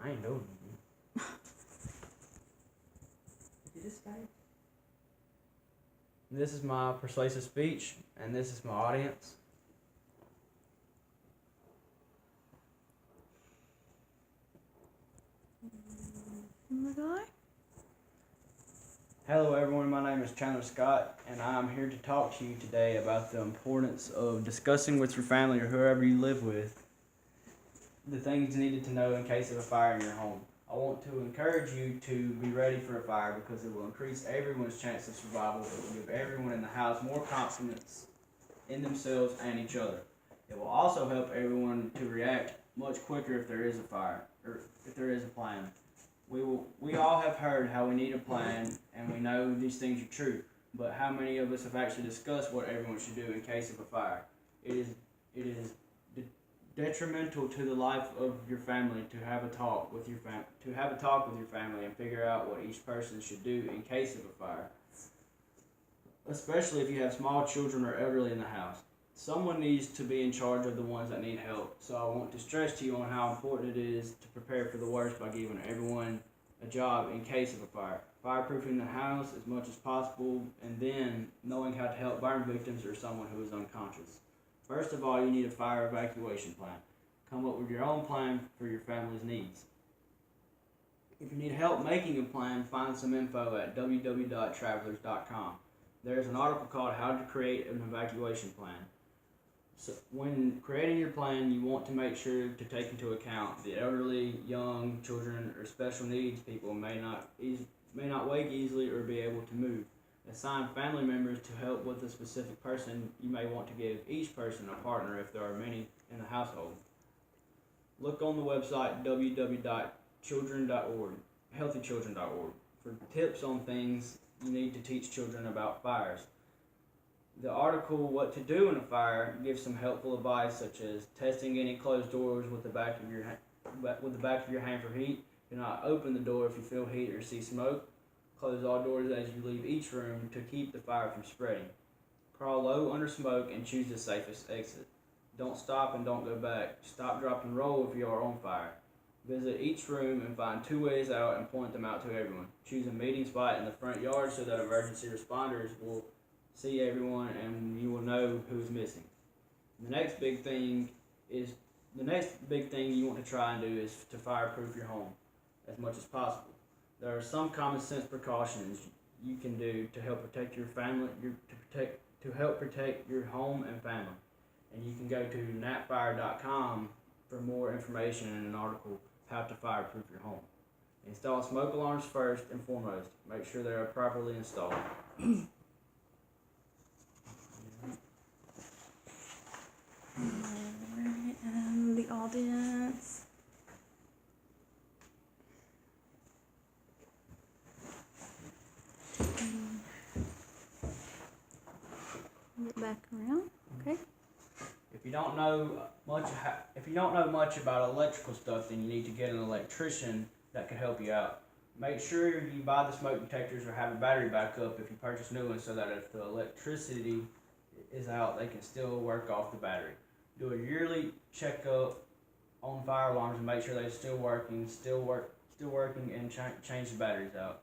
I ain't know you. Did you just say? This is my persuasive speech, and this is my audience. Hello everyone, my name is Chandler Scott, and I'm here to talk to you today about the importance of discussing with your family or whoever you live with the things needed to know in case of a fire in your home. I want to encourage you to be ready for a fire because it will increase everyone's chance of survival. It will give everyone in the house more confidence in themselves and each other. It will also help everyone to react much quicker if there is a fire, or if there is a plan. We all have heard how we need a plan, and we know these things are true, but how many of us have actually discussed what everyone should do in case of a fire? It is detrimental to the life of your family to have a talk with your family and figure out what each person should do in case of a fire. Especially if you have small children or elderly in the house. Someone needs to be in charge of the ones that need help, so I want to stress to you on how important it is to prepare for the worst by giving everyone a job in case of a fire. Fireproofing the house as much as possible, and then knowing how to help burn victims or someone who is unconscious. First of all, you need a fire evacuation plan. Come up with your own plan for your family's needs. If you need help making a plan, find some info at www.travelers.com. There's an article called How to Create an Evacuation Plan. So when creating your plan, you want to make sure to take into account the elderly, young, children, or special needs people may not wake easily or be able to move. Assign family members to help with a specific person. You may want to give each person a partner if there are many in the household. Look on the website www.healthychildren.org for tips on things you need to teach children about fires. The article What to Do in a Fire gives some helpful advice such as testing any closed doors with the back of your hand for heat. Do not open the door if you feel heat or see smoke. Close all doors as you leave each room to keep the fire from spreading. Crawl low under smoke and choose the safest exit. Don't stop and don't go back. Stop, drop, and roll if you are on fire. Visit each room and find 2 ways out and point them out to everyone. Choose a meeting spot in the front yard so that emergency responders will see everyone and you will know who's missing. The next big thing you want to try and do is to fireproof your home as much as possible. There are some common sense precautions you can do to help protect your family, to help protect your home and family. And you can go to napfire.com for more information and an article how to fireproof your home. Install smoke alarms first and foremost. Make sure they are properly installed. Alright, and the audience. Get back around. Okay. If you don't know much about electrical stuff, then you need to get an electrician that can help you out. Make sure you buy the smoke detectors or have a battery backup if you purchase new ones so that if the electricity is out, they can still work off the battery. Do a yearly checkup on fire alarms and make sure they're still working, and change the batteries out.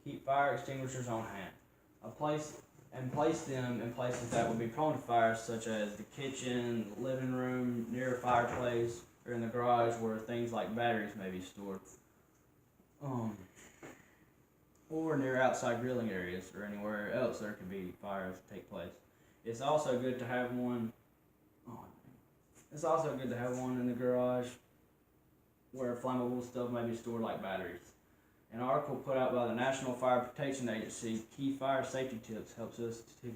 Keep fire extinguishers on hand. Place them in places that would be prone to fire, such as the kitchen, living room, near a fireplace, or in the garage where things like batteries may be stored. Or near outside grilling areas or anywhere else there could be fires take place. It's also good to have one in the garage where flammable stuff may be stored like batteries. An article put out by the National Fire Protection Agency, Key Fire Safety Tips, tells us to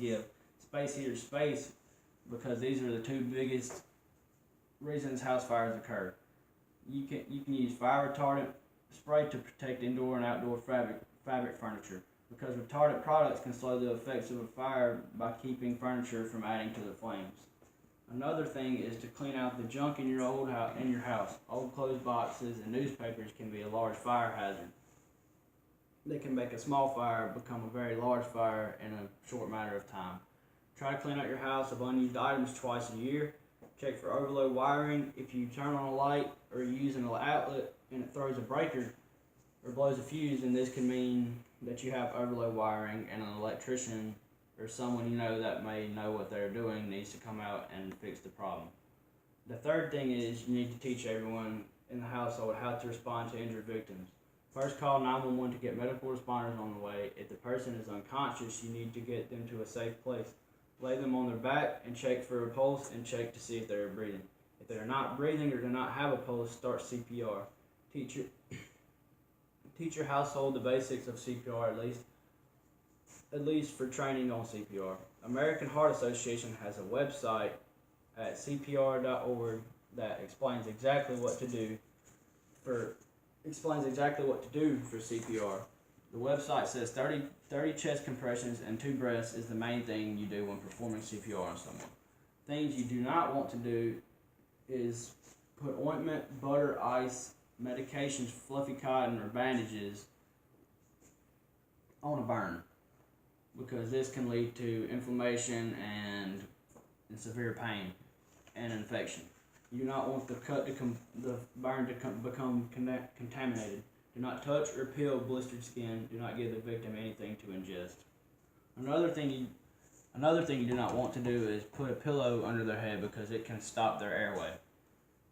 give space heaters space because these are the 2 biggest reasons house fires occur. You can use fire retardant spray to protect indoor and outdoor fabric furniture because retardant products can slow the effects of a fire by keeping furniture from adding to the flames. Another thing is to clean out the junk in your house. Old clothes boxes and newspapers can be a large fire hazard. They can make a small fire become a very large fire in a short matter of time. Try to clean out your house of unused items twice a year. Check for overload wiring. If you turn on a light or you use an outlet and it throws a breaker or blows a fuse, then this can mean that you have overload wiring, and an electrician or someone you know that may know what they're doing needs to come out and fix the problem. The third thing is you need to teach everyone in the household how to respond to injured victims. First, call 911 to get medical responders on the way. If the person is unconscious, you need to get them to a safe place. Lay them on their back and check for a pulse and check to see if they're breathing. If they're not breathing or do not have a pulse, start CPR. Teach your household the basics of CPR at least for training on CPR. American Heart Association has a website at cpr.org that explains exactly what to do for CPR. The website says 30 chest compressions and 2 breaths is the main thing you do when performing CPR on someone. Things you do not want to do is put ointment, butter, ice, medications, fluffy cotton, or bandages on a burn, because this can lead to inflammation and severe pain and infection. You do not want the burn to become contaminated. Do not touch or peel blistered skin. Do not give the victim anything to ingest. Another thing you do not want to do is put a pillow under their head, because it can stop their airway.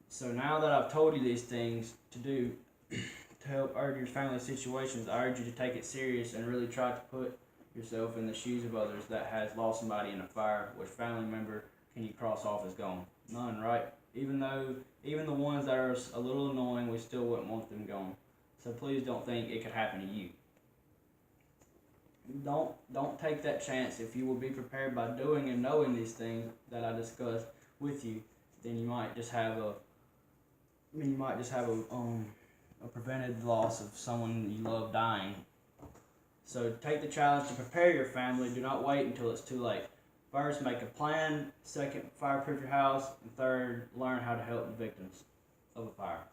So now that I've told you these things to do to help urge your family situations, I urge you to take it serious and really try to put yourself in the shoes of others that has lost somebody in a fire. Which family member can you cross off as gone? None, right? Even the ones that are a little annoying, we still wouldn't want them gone. So please don't think it could happen to you. Don't take that chance. If you will be prepared by doing and knowing these things that I discussed with you, then you might just have a prevented loss of someone you love dying. So take the challenge to prepare your family. Do not wait until it's too late. First, make a plan. Second, fireproof your house. And third, learn how to help the victims of a fire.